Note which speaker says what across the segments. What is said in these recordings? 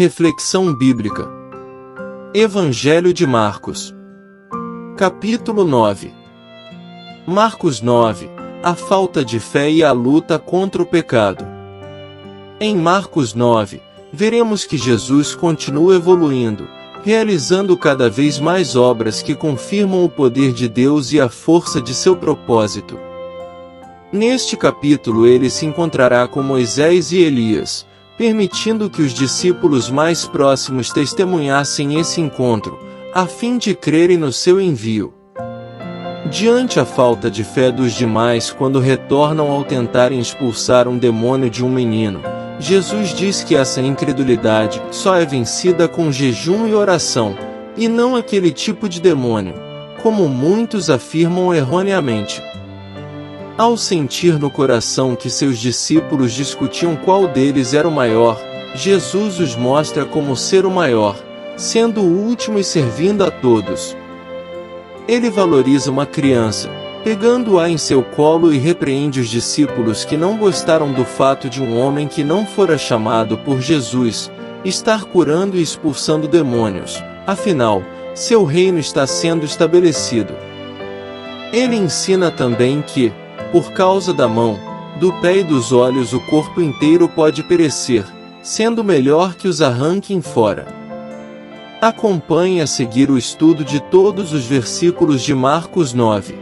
Speaker 1: Reflexão bíblica. Evangelho de Marcos. Capítulo 9. Marcos 9. A falta de fé e a luta contra o pecado. Em Marcos 9, veremos que Jesus continua evoluindo, realizando cada vez mais obras que confirmam o poder de Deus e a força de seu propósito. Neste capítulo ele se encontrará com Moisés e Elias, permitindo que os discípulos mais próximos testemunhassem esse encontro, a fim de crerem no seu envio. Diante a falta de fé dos demais quando retornam ao tentarem expulsar um demônio de um menino, Jesus diz que essa incredulidade só é vencida com jejum e oração, e não aquele tipo de demônio, como muitos afirmam erroneamente. Ao sentir no coração que seus discípulos discutiam qual deles era o maior, Jesus os mostra como ser o maior, sendo o último e servindo a todos. Ele valoriza uma criança, pegando-a em seu colo e repreende os discípulos que não gostaram do fato de um homem que não fora chamado por Jesus estar curando e expulsando demônios, afinal, seu reino está sendo estabelecido. Ele ensina também que, por causa da mão, do pé e dos olhos o corpo inteiro pode perecer, sendo melhor que os arranquem fora. Acompanhe a seguir o estudo de todos os versículos de Marcos 9.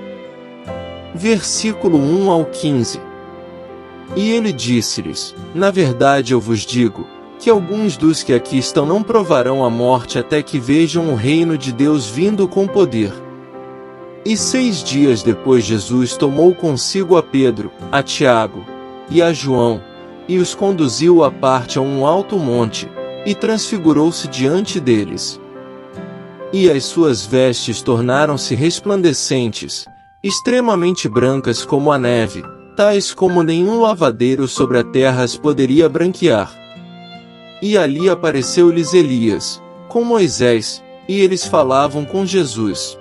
Speaker 1: Versículo 1 ao 15. E ele disse-lhes: Na verdade eu vos digo, que alguns dos que aqui estão não provarão a morte até que vejam o reino de Deus vindo com poder. E 6 dias depois Jesus tomou consigo a Pedro, a Tiago e a João, e os conduziu à parte a um alto monte, e transfigurou-se diante deles. E as suas vestes tornaram-se resplandecentes, extremamente brancas como a neve, tais como nenhum lavadeiro sobre a terra as poderia branquear. E ali apareceu-lhes Elias, com Moisés, e eles falavam com Jesus.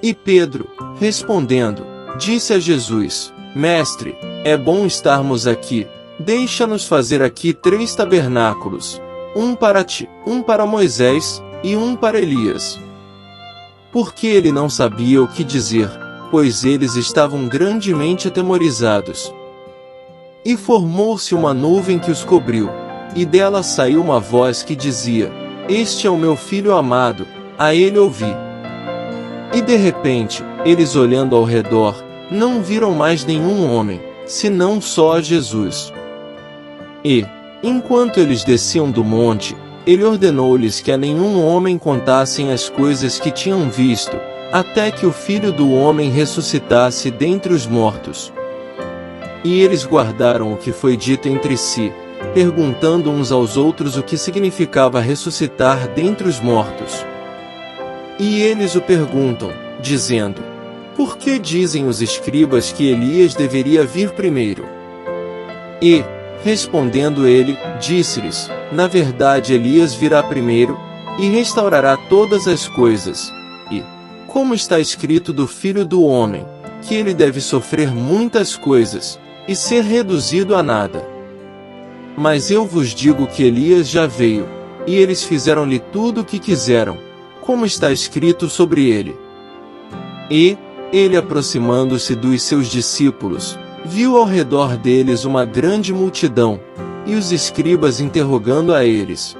Speaker 1: E Pedro, respondendo, disse a Jesus: Mestre, é bom estarmos aqui, deixa-nos fazer aqui 3 tabernáculos, um para ti, um para Moisés, e um para Elias. Porque ele não sabia o que dizer, pois eles estavam grandemente atemorizados. E formou-se uma nuvem que os cobriu, e dela saiu uma voz que dizia: Este é o meu filho amado, a ele ouvi. E de repente, eles olhando ao redor, não viram mais nenhum homem, senão só a Jesus. E, enquanto eles desciam do monte, ele ordenou-lhes que a nenhum homem contassem as coisas que tinham visto, até que o Filho do Homem ressuscitasse dentre os mortos. E eles guardaram o que foi dito entre si, perguntando uns aos outros o que significava ressuscitar dentre os mortos. E eles o perguntam, dizendo: Por que dizem os escribas que Elias deveria vir primeiro? E, respondendo ele, disse-lhes: Na verdade Elias virá primeiro, e restaurará todas as coisas. E, como está escrito do Filho do Homem, que ele deve sofrer muitas coisas, e ser reduzido a nada. Mas eu vos digo que Elias já veio, e eles fizeram-lhe tudo o que quiseram, como está escrito sobre ele. E, ele aproximando-se dos seus discípulos, viu ao redor deles uma grande multidão, e os escribas interrogando a eles.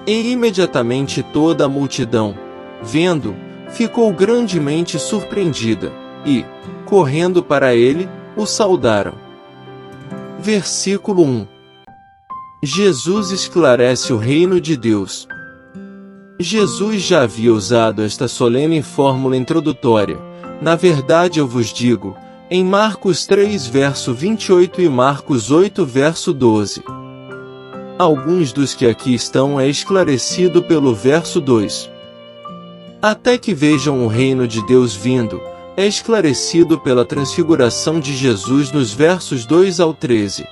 Speaker 1: E imediatamente toda a multidão, vendo, ficou grandemente surpreendida, e, correndo para ele, o saudaram. Versículo 1. Jesus esclarece o reino de Deus. Jesus já havia usado esta solene fórmula introdutória: Na verdade eu vos digo, em Marcos 3 verso 28 e Marcos 8 verso 12. Alguns dos que aqui estão é esclarecido pelo verso 2. Até que vejam o reino de Deus vindo, é esclarecido pela transfiguração de Jesus nos versos 2 ao 13.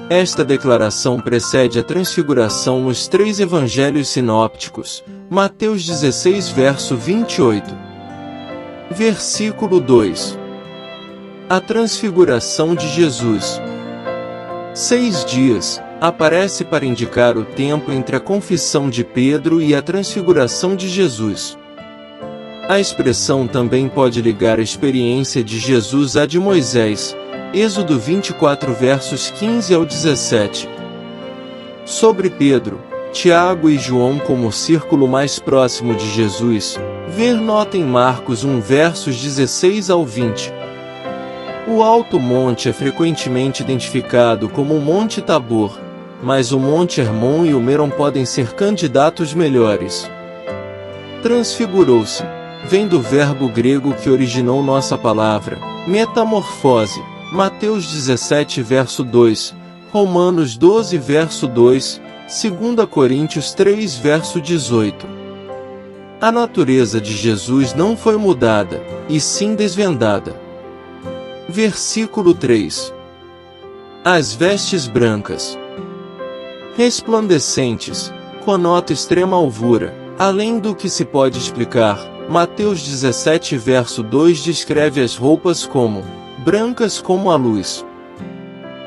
Speaker 1: Esta declaração precede a transfiguração nos 3 evangelhos sinópticos, Mateus 16 verso 28. Versículo 2. A transfiguração de Jesus. 6 dias, aparece para indicar o tempo entre a confissão de Pedro e a transfiguração de Jesus. A expressão também pode ligar a experiência de Jesus à de Moisés, Êxodo 24 versos 15 ao 17. Sobre Pedro, Tiago e João como o círculo mais próximo de Jesus, ver nota em Marcos 1 versos 16 ao 20. O Alto Monte é frequentemente identificado como o Monte Tabor, mas o Monte Hermon e o Meron podem ser candidatos melhores. Transfigurou-se, vem do verbo grego que originou nossa palavra, metamorfose, Mateus 17 verso 2, Romanos 12 verso 2, 2 Coríntios 3 verso 18. A natureza de Jesus não foi mudada, e sim desvendada. Versículo 3. As vestes brancas, resplandecentes, conota extrema alvura, além do que se pode explicar. Mateus 17 verso 2 descreve as roupas como brancas como a luz.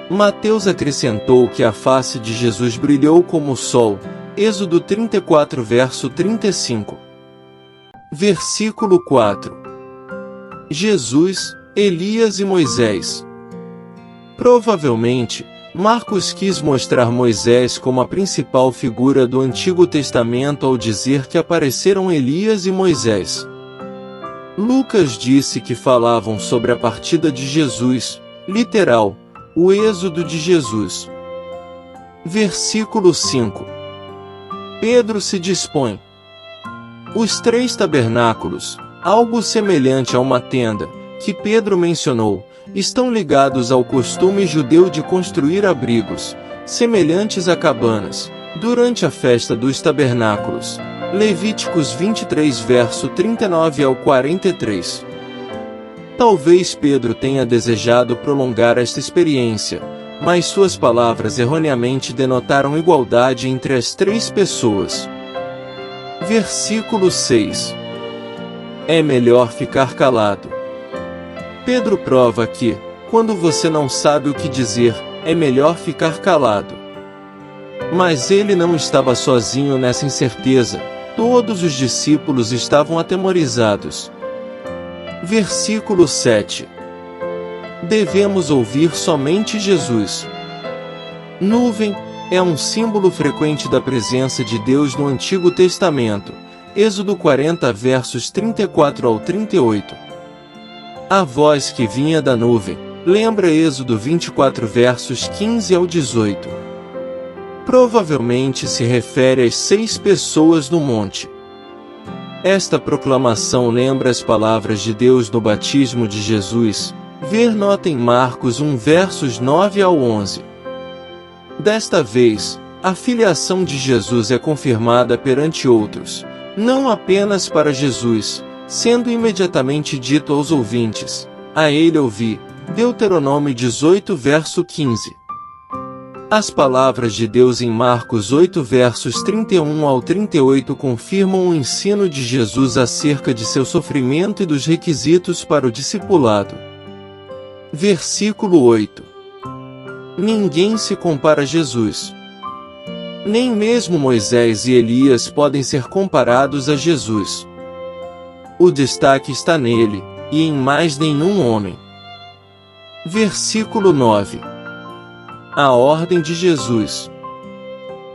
Speaker 1: Mateus acrescentou que a face de Jesus brilhou como o sol, Êxodo 34 verso 35. Versículo 4. Jesus, Elias e Moisés. Provavelmente, Marcos quis mostrar Moisés como a principal figura do Antigo Testamento ao dizer que apareceram Elias e Moisés. Lucas disse que falavam sobre a partida de Jesus, literal, o êxodo de Jesus. Versículo 5. Pedro se dispõe. Os 3 tabernáculos, algo semelhante a uma tenda, que Pedro mencionou, estão ligados ao costume judeu de construir abrigos, semelhantes a cabanas, durante a festa dos tabernáculos. Levíticos 23 verso 39 ao 43. Talvez Pedro tenha desejado prolongar esta experiência, mas suas palavras erroneamente denotaram igualdade entre as 3 pessoas. Versículo 6. É melhor ficar calado. Pedro prova que, quando você não sabe o que dizer, é melhor ficar calado. Mas ele não estava sozinho nessa incerteza, todos os discípulos estavam atemorizados. Versículo 7. Devemos ouvir somente Jesus. Nuvem é um símbolo frequente da presença de Deus no Antigo Testamento, Êxodo 40 versos 34 ao 38. A voz que vinha da nuvem, lembra Êxodo 24 versos 15 ao 18. Provavelmente se refere às 6 pessoas no monte. Esta proclamação lembra as palavras de Deus no batismo de Jesus, ver nota em Marcos 1 versos 9 ao 11. Desta vez, a filiação de Jesus é confirmada perante outros, não apenas para Jesus, sendo imediatamente dito aos ouvintes, a ele ouvi, Deuteronômio 18 verso 15. As palavras de Deus em Marcos 8 versos 31 ao 38 confirmam o ensino de Jesus acerca de seu sofrimento e dos requisitos para o discipulado. Versículo 8. Ninguém se compara a Jesus. Nem mesmo Moisés e Elias podem ser comparados a Jesus. O destaque está nele, e em mais nenhum homem. Versículo 9. A ordem de Jesus.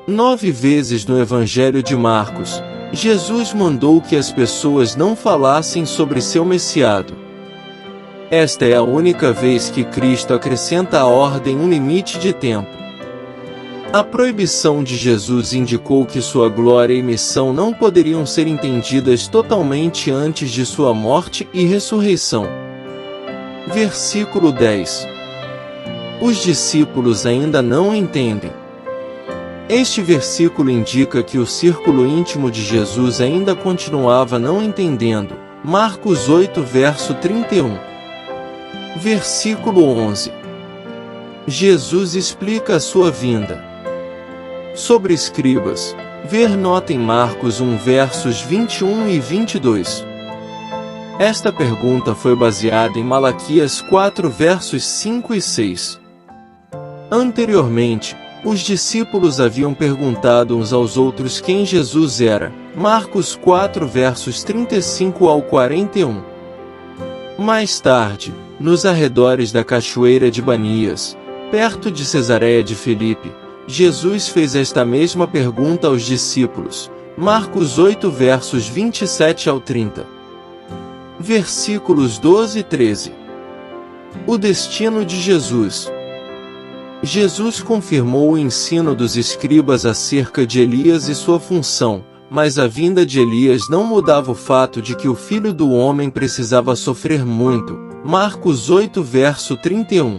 Speaker 1: 9 vezes no Evangelho de Marcos, Jesus mandou que as pessoas não falassem sobre seu messiado. Esta é a única vez que Cristo acrescenta à ordem um limite de tempo. A proibição de Jesus indicou que sua glória e missão não poderiam ser entendidas totalmente antes de sua morte e ressurreição. Versículo 10. Os discípulos ainda não entendem. Este versículo indica que o círculo íntimo de Jesus ainda continuava não entendendo. Marcos 8 verso 31. Versículo 11. Jesus explica a sua vinda. Sobre escribas, ver nota em Marcos 1 versos 21 e 22. Esta pergunta foi baseada em Malaquias 4 versos 5 e 6. Anteriormente, Os discípulos haviam perguntado uns aos outros quem Jesus era. Marcos 4 versos 35 ao 41. Mais tarde, nos arredores da cachoeira de Banias, perto de Cesareia de Filipe, Jesus fez esta mesma pergunta aos discípulos. Marcos 8 versos 27 ao 30. Versículos 12 e 13. O destino de Jesus. Jesus confirmou o ensino dos escribas acerca de Elias e sua função, mas a vinda de Elias não mudava o fato de que o Filho do Homem precisava sofrer muito. Marcos 8 verso 31.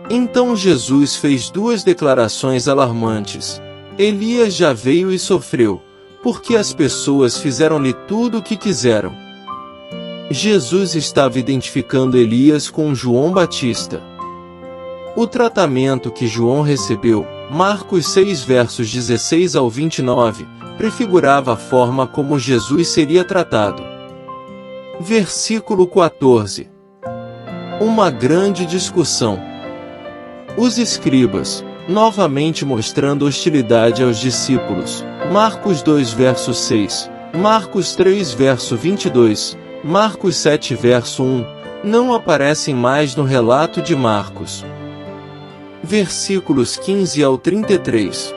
Speaker 1: Então Jesus fez duas declarações alarmantes. Elias já veio e sofreu, porque as pessoas fizeram-lhe tudo o que quiseram. Jesus estava identificando Elias com João Batista. O tratamento que João recebeu, Marcos 6 versos 16 ao 29, prefigurava a forma como Jesus seria tratado. Versículo 14. Uma grande discussão. Os escribas, novamente mostrando hostilidade aos discípulos, Marcos 2 verso 6, Marcos 3 verso 22, Marcos 7 verso 1, não aparecem mais no relato de Marcos. Versículos 15 ao 33.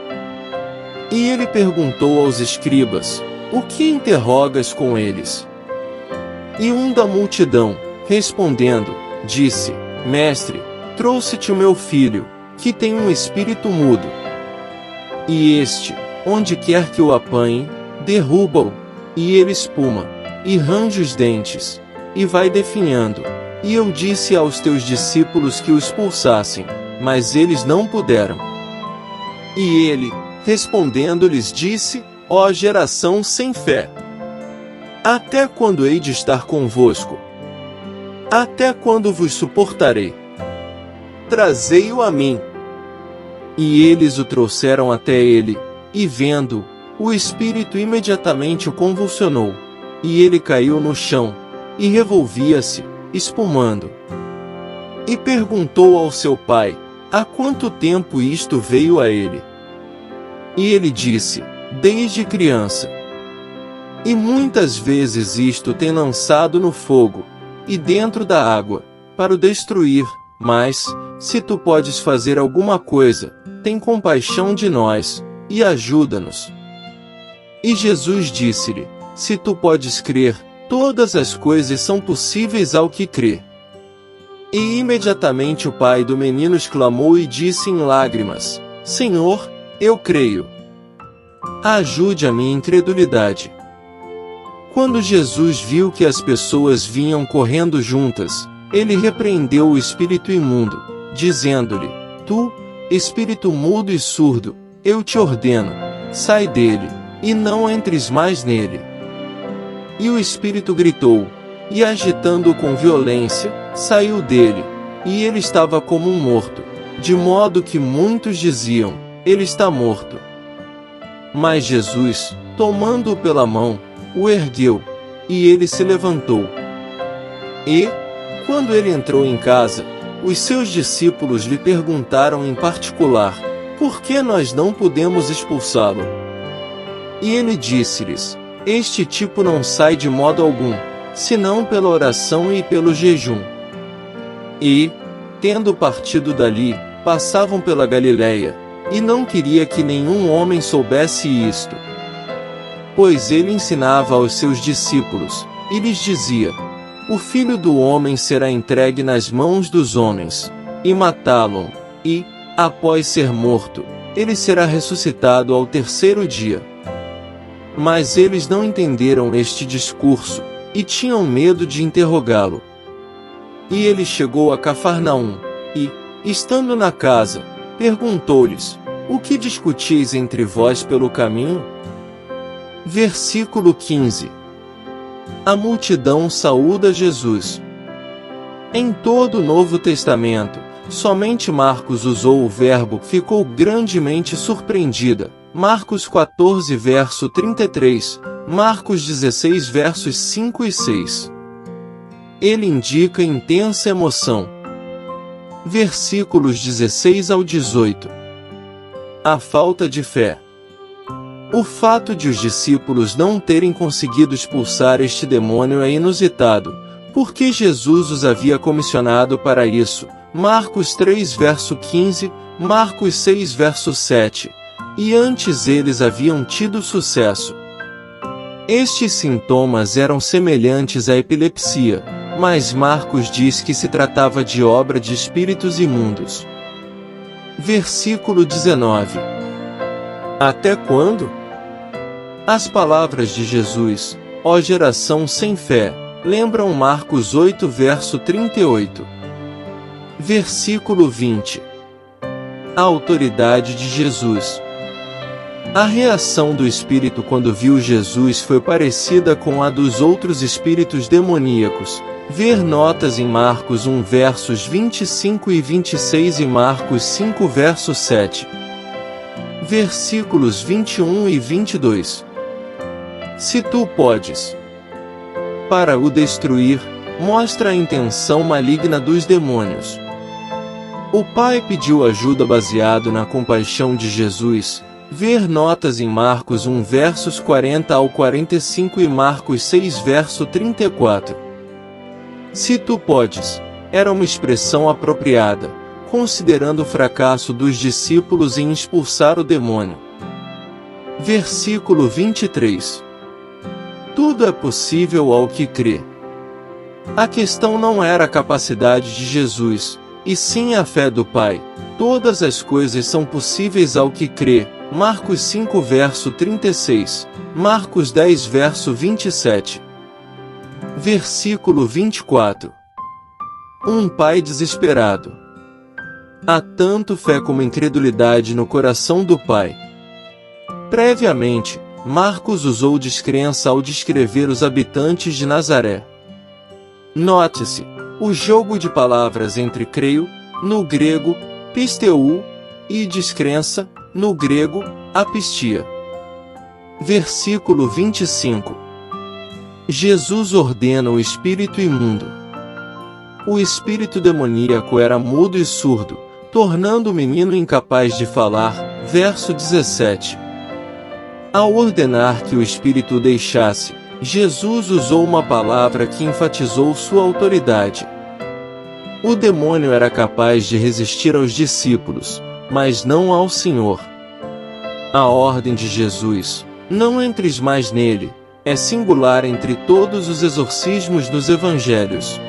Speaker 1: E ele perguntou aos escribas: o que interrogas com eles? E um da multidão, respondendo, disse: Mestre, trouxe-te o meu filho, que tem um espírito mudo. E este, onde quer que o apanhe, derruba-o, e ele espuma, e range os dentes, e vai definhando. E eu disse aos teus discípulos que o expulsassem, mas eles não puderam. E ele, respondendo, lhes disse: ó geração sem fé! Até quando hei de estar convosco? Até quando vos suportarei? Trazei-o a mim. E eles o trouxeram até ele, e vendo, o espírito imediatamente o convulsionou, e ele caiu no chão, e revolvia-se, espumando. E perguntou ao seu pai: há quanto tempo isto veio a ele? E ele disse: desde criança. E muitas vezes isto tem lançado no fogo, e dentro da água, para o destruir, mas, se tu podes fazer alguma coisa, tem compaixão de nós, e ajuda-nos. E Jesus disse-lhe: se tu podes crer, todas as coisas são possíveis ao que crê. E imediatamente o pai do menino exclamou e disse em lágrimas: Senhor, eu creio. Ajude a minha incredulidade. Quando Jesus viu que as pessoas vinham correndo juntas, ele repreendeu o espírito imundo, dizendo-lhe: tu, espírito mudo e surdo, eu te ordeno, sai dele, e não entres mais nele. E o espírito gritou, e agitando-o com violência, saiu dele, e ele estava como um morto, de modo que muitos diziam: ele está morto. Mas Jesus, tomando-o pela mão, o ergueu, e ele se levantou. E, quando ele entrou em casa, os seus discípulos lhe perguntaram em particular: por que nós não podemos expulsá-lo? E ele disse-lhes: este tipo não sai de modo algum, senão pela oração e pelo jejum. E, tendo partido dali, passavam pela Galiléia, e não queria que nenhum homem soubesse isto. Pois ele ensinava aos seus discípulos, e lhes dizia: o Filho do Homem será entregue nas mãos dos homens, e matá-lo, e, após ser morto, ele será ressuscitado ao terceiro dia. Mas eles não entenderam este discurso, e tinham medo de interrogá-lo. E ele chegou a Cafarnaum, e, estando na casa, perguntou-lhes: o que discutis entre vós pelo caminho? Versículo 15. A multidão saúda Jesus. Em todo o Novo Testamento, somente Marcos usou o verbo ficou grandemente surpreendida. Marcos 14 verso 33, Marcos 16 versos 5 e 6. Ele indica intensa emoção. Versículos 16 ao 18. A falta de fé. O fato de os discípulos não terem conseguido expulsar este demônio é inusitado, porque Jesus os havia comissionado para isso. Marcos 3 verso 15, Marcos 6 verso 7. E antes eles haviam tido sucesso. Estes sintomas eram semelhantes à epilepsia, mas Marcos diz que se tratava de obra de espíritos imundos. Versículo 19. Até quando? As palavras de Jesus, ó geração sem fé, lembram Marcos 8 verso 38. Versículo 20. A autoridade de Jesus. A reação do espírito quando viu Jesus foi parecida com a dos outros espíritos demoníacos. Ver notas em Marcos 1 versos 25 e 26 e Marcos 5 verso 7. Versículos 21 e 22. Se tu podes, para o destruir, mostra a intenção maligna dos demônios. O Pai pediu ajuda baseado na compaixão de Jesus. Ver notas em Marcos 1 versos 40 ao 45 e Marcos 6 verso 34. Se tu podes, era uma expressão apropriada, considerando o fracasso dos discípulos em expulsar o demônio. Versículo 23. Tudo é possível ao que crê. A questão não era a capacidade de Jesus, e sim a fé do Pai. Todas as coisas são possíveis ao que crê. Marcos 5 verso 36, Marcos 10 verso 27. Versículo 24. Um pai desesperado. Há tanto fé como incredulidade no coração do pai. Previamente, Marcos usou descrença ao descrever os habitantes de Nazaré. Note-se, o jogo de palavras entre creio, no grego, pisteu, e descrença, no grego, apistia. Versículo 25. Jesus ordena o espírito imundo. O espírito demoníaco era mudo e surdo, tornando o menino incapaz de falar. Verso 17. Ao ordenar que o espírito o deixasse, Jesus usou uma palavra que enfatizou sua autoridade. O demônio era capaz de resistir aos discípulos, mas não ao Senhor. A ordem de Jesus, não entres mais nele, é singular entre todos os exorcismos dos evangelhos.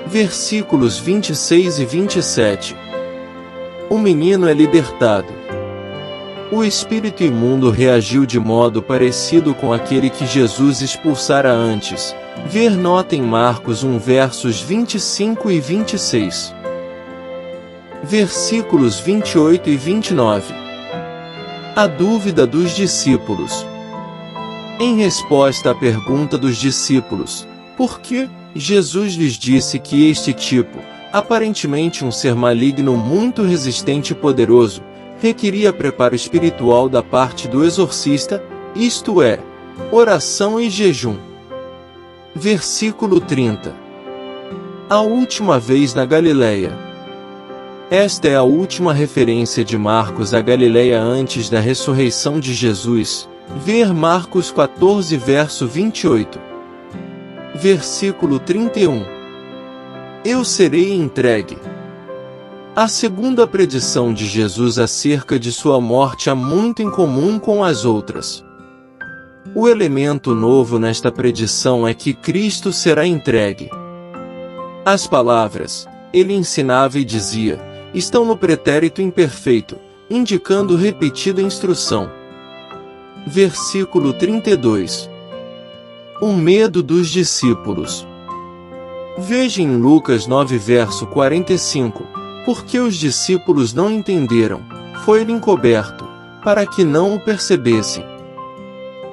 Speaker 1: Versículos 26 e 27. O menino é libertado. O espírito imundo reagiu de modo parecido com aquele que Jesus expulsara antes. Ver nota em Marcos 1 versos 25 e 26. Versículos 28 e 29. A dúvida dos discípulos. Em resposta à pergunta dos discípulos, por que Jesus lhes disse que este tipo, aparentemente um ser maligno muito resistente e poderoso, requeria preparo espiritual da parte do exorcista, isto é, oração e jejum. Versículo 30. A última vez na Galileia. Esta é a última referência de Marcos à Galileia antes da ressurreição de Jesus. Ver Marcos 14 verso 28. Versículo 31. Eu serei entregue. A segunda predição de Jesus acerca de sua morte há muito em comum com as outras. O elemento novo nesta predição é que Cristo será entregue. As palavras, ele ensinava e dizia, estão no pretérito imperfeito, indicando repetida instrução. Versículo 32. O medo dos discípulos. Veja em Lucas 9 verso 45, porque os discípulos não entenderam, foi-lhe encoberto, para que não o percebessem.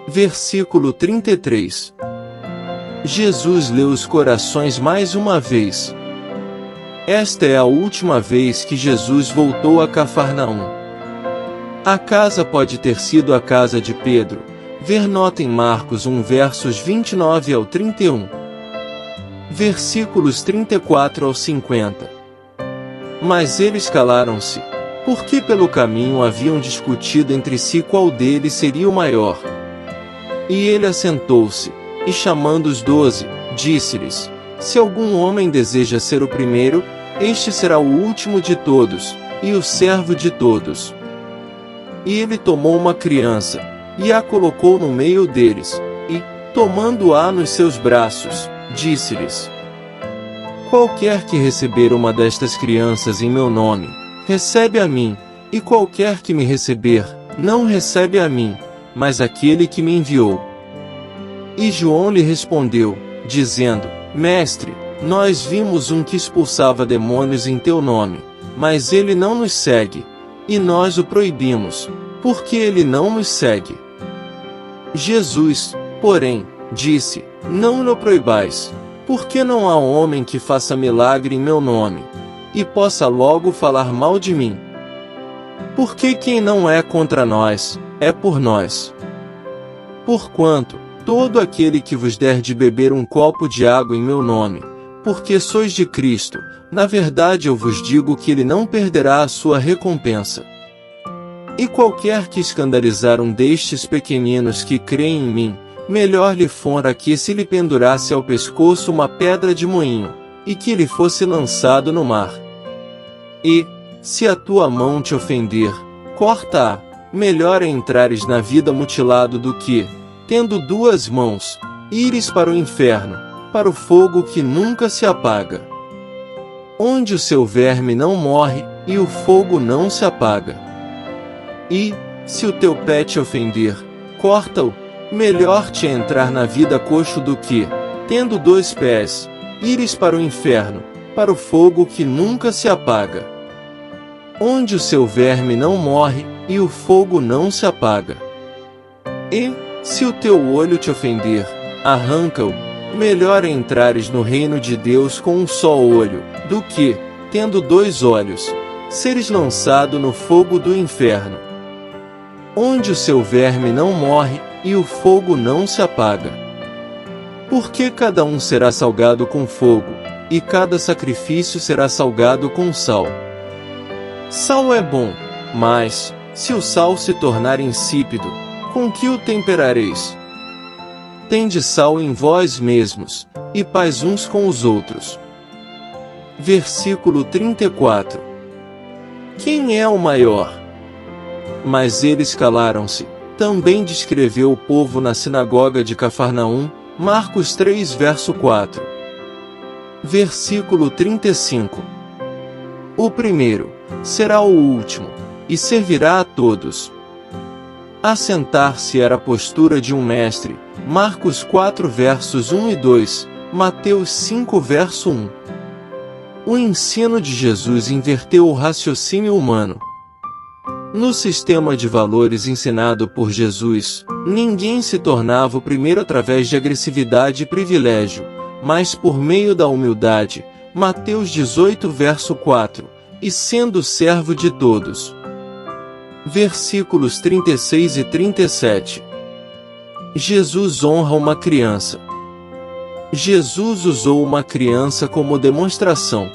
Speaker 1: Versículo 33. Jesus leu os corações mais uma vez. Esta é a última vez que Jesus voltou a Cafarnaum. A casa pode ter sido a casa de Pedro. Ver nota em Marcos 1 versos 29 ao 31. Versículos 34 ao 50. Mas eles calaram-se. porque pelo caminho haviam discutido entre si qual deles seria o maior. E ele assentou-se, e chamando os 12, disse-lhes: Se algum homem deseja ser o primeiro, este será o último de todos, e o servo de todos. E ele tomou uma criança, e a colocou no meio deles, e, tomando-a nos seus braços, disse-lhes: Qualquer que receber uma destas crianças em meu nome, recebe a mim, e qualquer que me receber, não recebe a mim, mas aquele que me enviou. E João lhe respondeu, dizendo: Mestre, nós vimos um que expulsava demônios em teu nome, mas ele não nos segue, e nós o proibimos, porque ele não nos segue. Jesus, porém, disse: Não o proibais, porque não há homem que faça milagre em meu nome, e possa logo falar mal de mim. Porque quem não é contra nós, é por nós. Porquanto, todo aquele que vos der de beber um copo de água em meu nome, porque sois de Cristo, na verdade eu vos digo que ele não perderá a sua recompensa. E qualquer que escandalizar um destes pequeninos que creem em mim, melhor lhe fora que se lhe pendurasse ao pescoço uma pedra de moinho, e que lhe fosse lançado no mar. E, se a tua mão te ofender, corta-a, melhor é entrares na vida mutilado do que, tendo duas mãos, ires para o inferno, para o fogo que nunca se apaga. Onde o seu verme não morre, e o fogo não se apaga. E, se o teu pé te ofender, corta-o, melhor te é entrar na vida coxo do que, tendo dois pés, ires para o inferno, para o fogo que nunca se apaga. Onde o seu verme não morre, e o fogo não se apaga. E, se o teu olho te ofender, arranca-o, melhor é entrares no reino de Deus com um só olho, do que, tendo dois olhos, seres lançado no fogo do inferno. Onde o seu verme não morre, e o fogo não se apaga. Porque cada um será salgado com fogo, e cada sacrifício será salgado com sal. Sal é bom, mas, se o sal se tornar insípido, com que o temperareis? Tende sal em vós mesmos, e paz uns com os outros. Versículo 34. Quem é o maior? Mas eles calaram-se. Também descreveu o povo na sinagoga de Cafarnaum, Marcos 3 verso 4. Versículo 35. O primeiro será o último, e servirá a todos. Assentar-se era a postura de um mestre, Marcos 4 versos 1 e 2, Mateus 5 verso 1. O ensino de Jesus inverteu o raciocínio humano. No sistema de valores ensinado por Jesus, ninguém se tornava o primeiro através de agressividade e privilégio, mas por meio da humildade, Mateus 18 verso 4, e sendo servo de todos. Versículos 36 e 37. Jesus honra uma criança. Jesus usou uma criança como demonstração.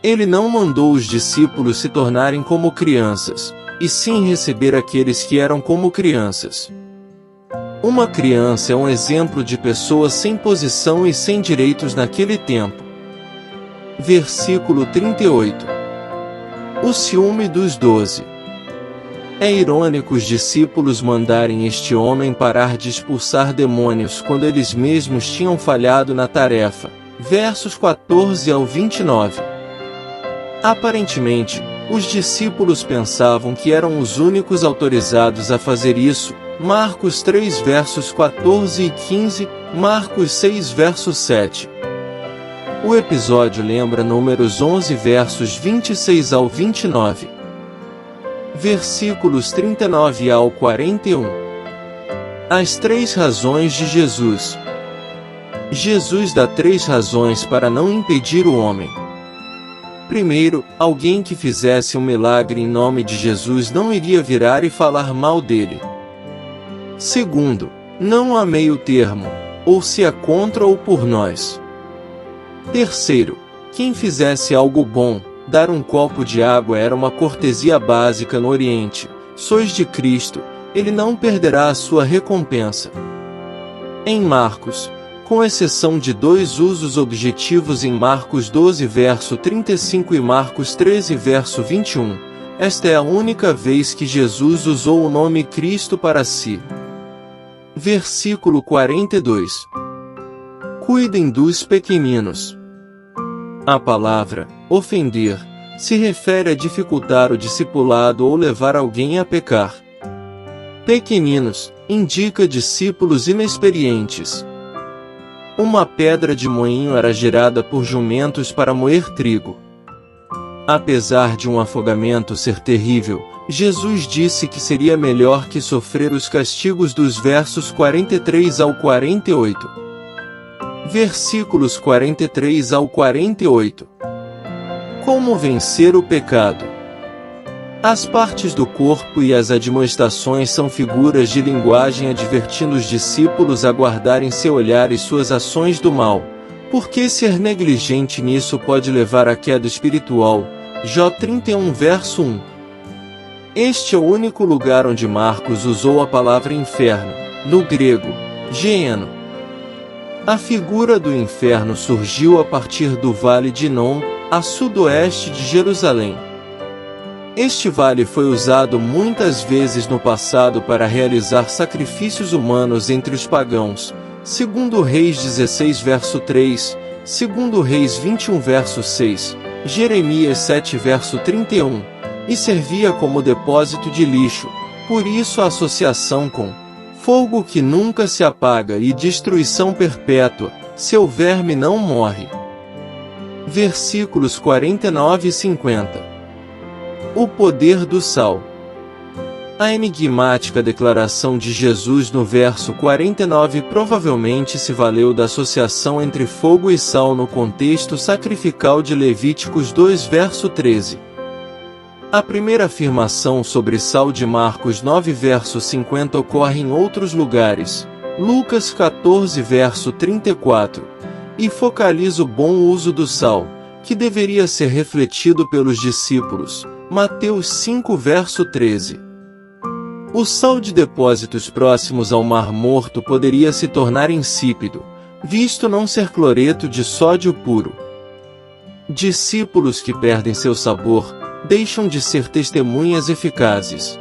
Speaker 1: Ele não mandou os discípulos se tornarem como crianças, e sim receber aqueles que eram como crianças. Uma criança é um exemplo de pessoa sem posição e sem direitos naquele tempo. Versículo 38. O ciúme dos 12. É irônico os discípulos mandarem este homem parar de expulsar demônios quando eles mesmos tinham falhado na tarefa. Versos 14 ao 29. Aparentemente, os discípulos pensavam que eram os únicos autorizados a fazer isso. Marcos 3 versos 14 e 15, Marcos 6 verso 7. O episódio lembra Números 11 versos 26 ao 29. Versículos 39 ao 41. As três razões de Jesus. Jesus dá três razões para não impedir o homem. Primeiro, alguém que fizesse um milagre em nome de Jesus não iria virar e falar mal dele. Segundo, não há meio termo, ou se é contra ou por nós. Terceiro, quem fizesse algo bom, dar um copo de água era uma cortesia básica no Oriente. Sois de Cristo, ele não perderá a sua recompensa. Em Marcos, com exceção de dois usos objetivos em Marcos 12 verso 35 e Marcos 13 verso 21, esta é a única vez que Jesus usou o nome Cristo para si. Versículo 42. Cuidem dos pequeninos. A palavra ofender se refere a dificultar o discipulado ou levar alguém a pecar. Pequeninos indica discípulos inexperientes. Uma pedra de moinho era gerada por jumentos para moer trigo. Apesar de um afogamento ser terrível, Jesus disse que seria melhor que sofrer os castigos dos versos 43 ao 48. Versículos 43 ao 48. Como vencer o pecado? As partes do corpo e as admoestações são figuras de linguagem advertindo os discípulos a guardarem seu olhar e suas ações do mal, porque ser negligente nisso pode levar à queda espiritual. Jó 31 verso 1. Este é o único lugar onde Marcos usou a palavra inferno, no grego, Geeno. A figura do inferno surgiu a partir do Vale de Inom, a sudoeste de Jerusalém. Este vale foi usado muitas vezes no passado para realizar sacrifícios humanos entre os pagãos, segundo Reis 16 verso 3, segundo Reis 21 verso 6, Jeremias 7 verso 31, e servia como depósito de lixo, por isso a associação com fogo que nunca se apaga e destruição perpétua, seu verme não morre. Versículos 49 e 50. O poder do sal. A enigmática declaração de Jesus no verso 49 provavelmente se valeu da associação entre fogo e sal no contexto sacrificial de Levíticos 2 verso 13. A primeira afirmação sobre sal de Marcos 9 verso 50 ocorre em outros lugares, Lucas 14 verso 34, e focaliza o bom uso do sal, que deveria ser refletido pelos discípulos, Mateus 5 verso 13. O sal de depósitos próximos ao Mar Morto poderia se tornar insípido, visto não ser cloreto de sódio puro. Discípulos que perdem seu sabor, deixam de ser testemunhas eficazes.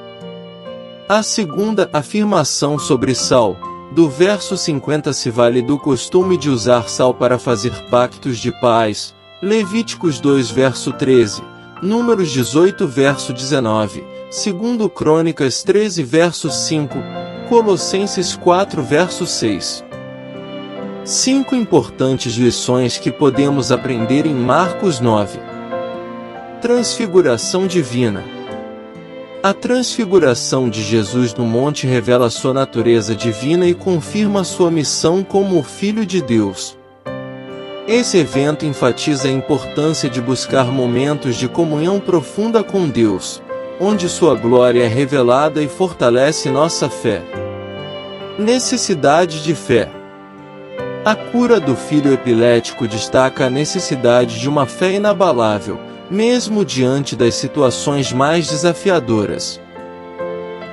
Speaker 1: A segunda afirmação sobre sal, do verso 50 se vale do costume de usar sal para fazer pactos de paz, Levíticos 2 verso 13, Números 18 verso 19, segundo Crônicas 13 verso 5, Colossenses 4 verso 6. 5 importantes lições que podemos aprender em Marcos 9. Transfiguração divina. A transfiguração de Jesus no monte revela sua natureza divina e confirma sua missão como o Filho de Deus. Esse evento enfatiza a importância de buscar momentos de comunhão profunda com Deus, onde sua glória é revelada e fortalece nossa fé. Necessidade de fé. A cura do filho epilético destaca a necessidade de uma fé inabalável, mesmo diante das situações mais desafiadoras.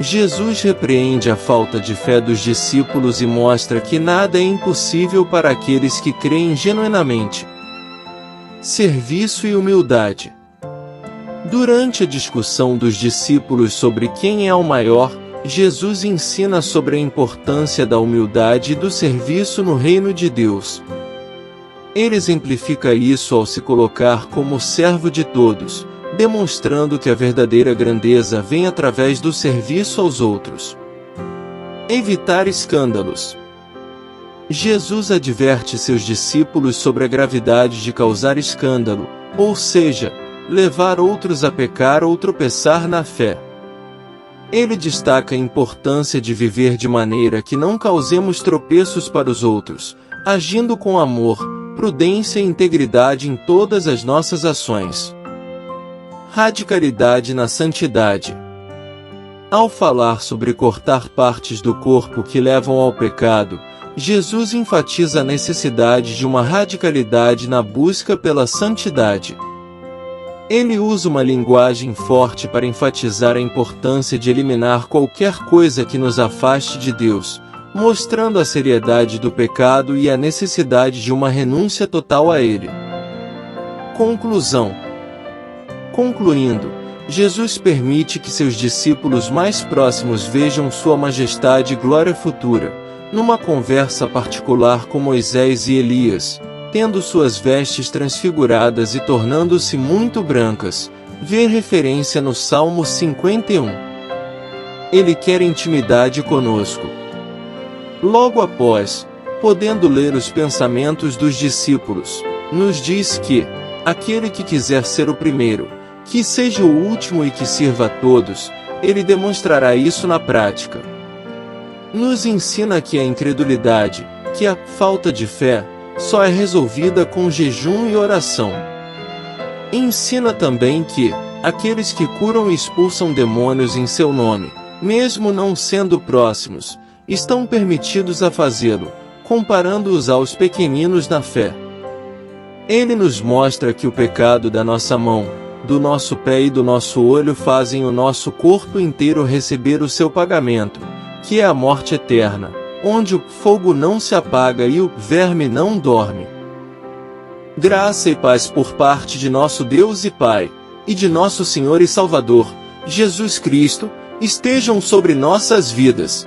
Speaker 1: Jesus repreende a falta de fé dos discípulos e mostra que nada é impossível para aqueles que creem genuinamente. Serviço e humildade. Durante a discussão dos discípulos sobre quem é o maior, Jesus ensina sobre a importância da humildade e do serviço no reino de Deus. Ele exemplifica isso ao se colocar como servo de todos, demonstrando que a verdadeira grandeza vem através do serviço aos outros. Evitar escândalos. Jesus adverte seus discípulos sobre a gravidade de causar escândalo, ou seja, levar outros a pecar ou tropeçar na fé. Ele destaca a importância de viver de maneira que não causemos tropeços para os outros, agindo com amor, prudência e integridade em todas as nossas ações. Radicalidade na santidade. Ao falar sobre cortar partes do corpo que levam ao pecado, Jesus enfatiza a necessidade de uma radicalidade na busca pela santidade. Ele usa uma linguagem forte para enfatizar a importância de eliminar qualquer coisa que nos afaste de Deus, mostrando a seriedade do pecado e a necessidade de uma renúncia total a ele. Conclusão. Concluindo, Jesus permite que seus discípulos mais próximos vejam Sua Majestade e glória futura, numa conversa particular com Moisés e Elias, tendo suas vestes transfiguradas e tornando-se muito brancas, ver referência no Salmo 51. Ele quer intimidade conosco. Logo após, podendo ler os pensamentos dos discípulos, nos diz que, aquele que quiser ser o primeiro, que seja o último e que sirva a todos, ele demonstrará isso na prática. Nos ensina que a incredulidade, que a falta de fé, só é resolvida com jejum e oração. Ensina também que, aqueles que curam e expulsam demônios em seu nome, mesmo não sendo próximos, estão permitidos a fazê-lo, comparando-os aos pequeninos na fé. Ele nos mostra que o pecado da nossa mão, do nosso pé e do nosso olho fazem o nosso corpo inteiro receber o seu pagamento, que é a morte eterna, onde o fogo não se apaga e o verme não dorme. Graça e paz por parte de nosso Deus e Pai, e de nosso Senhor e Salvador, Jesus Cristo, estejam sobre nossas vidas.